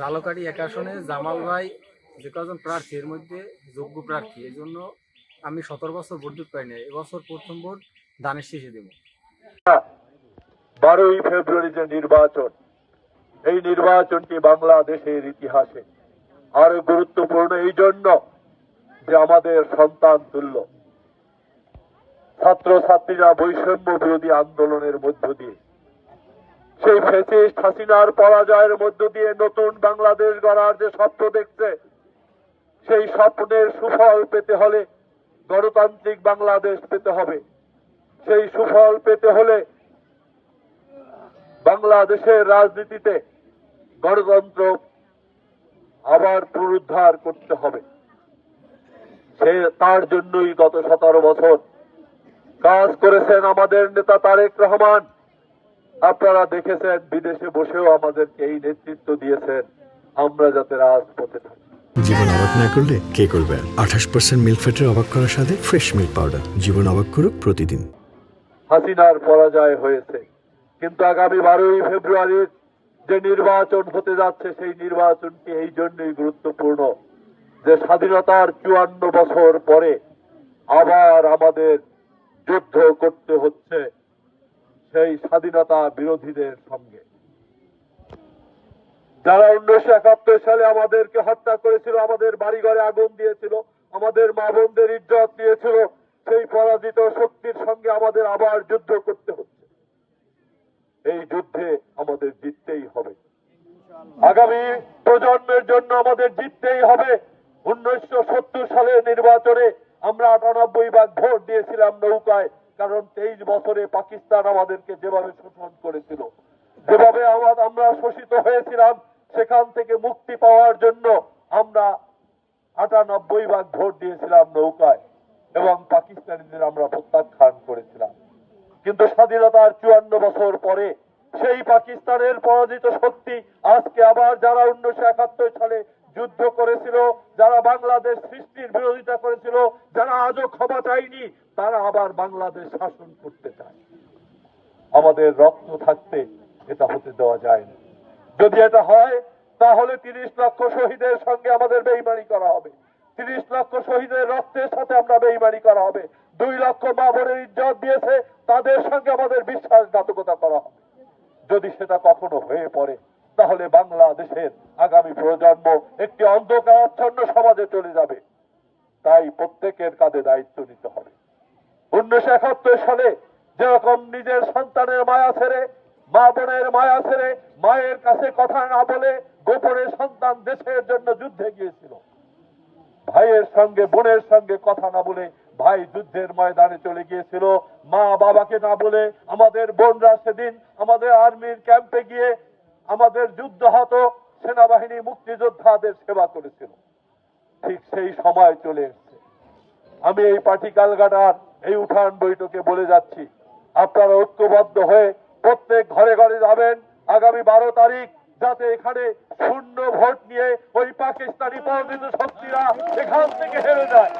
ঝালকাঠি এক আসনে জামাল ভাই যে কজন প্রার্থী এর মধ্যে যোগ্য প্রার্থী, এই জন্য আমি 17 বছর ভোট দিতে পারি না। এবছর প্রথম ভোট ধানের শীষে দেব। 12ই ফেব্রুয়ারি যে নির্বাচন, এই নির্বাচনটি বাংলাদেশের ইতিহাসে আরো গুরুত্বপূর্ণ এই জন্য যে আমাদের সন্তান তুল্য ছাত্রছাত্রীরা বৈষম্য বিরোধী আন্দোলনের মধ্য দিয়ে, সেই ফ্যাসিস্ট হাসিনার পরাজয়ের মধ্য দিয়ে নতুন বাংলাদেশ গড়ার যে স্বপ্ন দেখছে, সেই স্বপ্নের সুফল পেতে হলে গণতান্ত্রিক বাংলাদেশ পেতে হবে। সেই সুফল পেতে হলে বাংলাদেশের রাজনীতিতে গণতন্ত্র আবার পুনরুদ্ধার করতে হবে। তার জন্যই গত 17 বছর কাজ করেছেন আমাদের নেতা তারেক রহমান। আপনারা দেখেছেন, বিদেশে বসেও আমাদেরকে এই নেতৃত্ব দিয়েছেন আমরা যাতে রাজপথে থাকি। জীবন অবাক না করলে কে করবে? 28% মিল্ক ফ্যাটের অবাক করার সাথে ফ্রেশ মিল্ক পাউডার। জীবন অবাক করুক প্রতিদিন। হাসিনার পরাজয় হয়েছে, কিন্তু আগামী 12ই ফেব্রুয়ারির যে নির্বাচন হতে যাচ্ছে, সেই নির্বাচনটি এই জন্যই গুরুত্বপূর্ণ যে স্বাধীনতার 54 বছর পরে আবার আমাদের যুদ্ধ করতে হচ্ছে সেই স্বাধীনতা বিরোধীদের সঙ্গে, যারা 1971 সালে আমাদেরকে হত্যা করেছিল, আমাদের বাড়িঘরে আগুন দিয়েছিল, আমাদের মা বোনদের ইজ্জত দিয়েছিল। সেই পরাজিত শক্তির সঙ্গে আমাদের আবার যুদ্ধ করতে হচ্ছে। এই যুদ্ধে আমাদের জিততেই হবে। আগামী প্রজন্মের জন্য আমাদের জিততেই হবে। 1970 সালের নির্বাচনে আমরা 98 ভাগ ভোট দিয়েছিলাম নৌকায়, কারণ 23 বছরে পাকিস্তান আমাদেরকে যেভাবে শোষণ করেছিল, যেভাবে আমরা শোষিত হয়েছিলাম, সেখান থেকে মুক্তি পাওয়ার জন্য আমরা 98 ভাগ ভোট দিয়েছিলাম নৌকায় এবং পাকিস্তানিদের আমরা প্রত্যাখ্যান করেছিলাম। কিন্তু স্বাধীনতার 54 বছর পরে সেই পাকিস্তানের পরাজিত শক্তি আজকে আবার যারা 1971 সালে যুদ্ধ করেছিল, যারা বাংলাদেশ সৃষ্টির বিরোধিতা করেছিল, যারা আজও ক্ষমা চায়নি, তারা আবার বাংলাদেশ শাসন করতে চায়। আমাদের রক্ত থাকতে এটা হতে দেওয়া যায় না। যদি এটা হয়, তাহলে 30 লক্ষ শহীদের সঙ্গে আমাদের বেইমানি করা হবে। 30 লক্ষ শহীদের রক্তের সাথে আমরা বেইমানি করা হবে। 2 লক্ষ মা বোনের ইজ্জত দিয়েছে, তাদের সঙ্গে আমাদের বিশ্বাসঘাতকতা করা হবে। যদি সেটা কখনো হয়ে পড়ে, তাহলে বাংলাদেশের আগামী প্রজন্ম একটি অন্ধকারাচ্ছন্ন সমাজে চলে যাবে। তাই প্রত্যেকের কাঁধে দায়িত্ব নিতে হবে। 1971 সালে যেরকম নিজের সন্তানের মায়া ছেড়ে, মা বোনের মায়া ছেড়ে, মায়ের কাছে কথা না বলে গোপনে সন্তান দেশের জন্য যুদ্ধে গিয়েছিল, ভাইয়ের সঙ্গে বোনের সঙ্গে কথা না বলে ভাই যুদ্ধের ময়দানে চলে গিয়েছিল, মা বাবাকে না বলে আমাদের বোনরা সেদিন আমাদের আর্মির ক্যাম্পে গিয়ে আমাদের যুদ্ধাহত সেনাবাহিনী মুক্তিযোদ্ধাদের সেবা করেছিল। ঠিক সেই সময় চলে এসেছে। আমি এই পাটিকালঘাটার এই উঠান বৈঠকে বলে যাচ্ছি, আপনারা ঐক্যবদ্ধ হয়ে প্রত্যেক ঘরে ঘরে যাবেন আগামী 12 তারিখ, যাতে এখানে শূন্য ভোট নিয়ে ওই পাকিস্তানি পরাজিত শক্তিরা এখান থেকে হেরে যায়।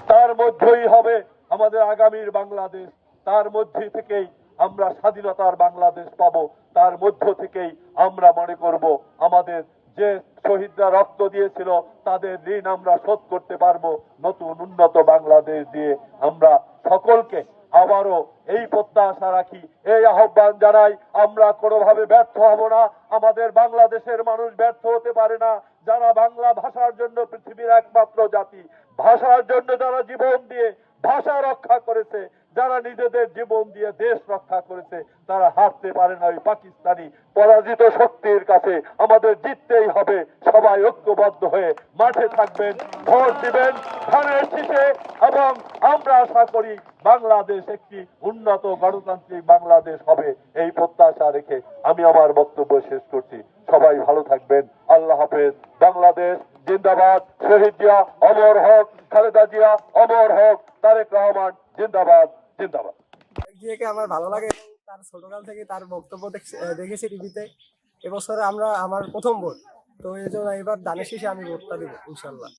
তার মধ্যেই হবে আমাদের আগামীর বাংলাদেশ। তার মধ্যে থেকেই আমরা স্বাধীনতার বাংলাদেশ পাবো। তার মধ্য থেকেই আমরা মনে করব আমাদের যে শহীদরা রক্ত দিয়েছিল, তাদের ঋণ আমরা শোধ করতে পারবো। নতুন উন্নত বাংলাদেশ দিয়ে আমরা সকলকে আবারও এই প্রত্যাশা রাখি, এই আহ্বান জানাই, আমরা কোনোভাবে ব্যর্থ হব না। আমাদের বাংলাদেশের মানুষ ব্যর্থ হতে পারে না। যারা বাংলা ভাষার জন্য পৃথিবীর একমাত্র জাতি, ভাষার জন্য যারা জীবন দিয়ে ভাষা রক্ষা করেছে, যারা নিজেদের জীবন দিয়ে দেশ রক্ষা করেছে, তারা হারতে পারে না ওই পাকিস্তানি পরাজিত শক্তির কাছে। আমাদের জিততেই হবে। সবাই ঐক্যবদ্ধ হয়ে মাঠে থাকবেন, ভোট দিবেন ধানের শীষে, এবং আমরা আশা করি বাংলাদেশ একটি উন্নত গণতান্ত্রিক বাংলাদেশ হবে। এই প্রত্যাশা রেখে আমি আমার বক্তব্য শেষ করছি। সবাই ভালো থাকবেন। আল্লাহ হাফেজ। বাংলাদেশ জিন্দাবাদ। শহীদ জিয়া অমর হোক, খালেদা জিয়া অমর হোক, তারেক রহমান জিন্দাবাদ জিন্দাবাদ। জিয়াকে আমার ভালো লাগে, তার ছোটকাল থেকে তার বক্তব্য দেখেছি টিভিতে। এবছরে আমার প্রথম ভোট, তো এই জন্য এবার ধানের শীষে আমি ভোটটা দেবো ইনশাল্লাহ।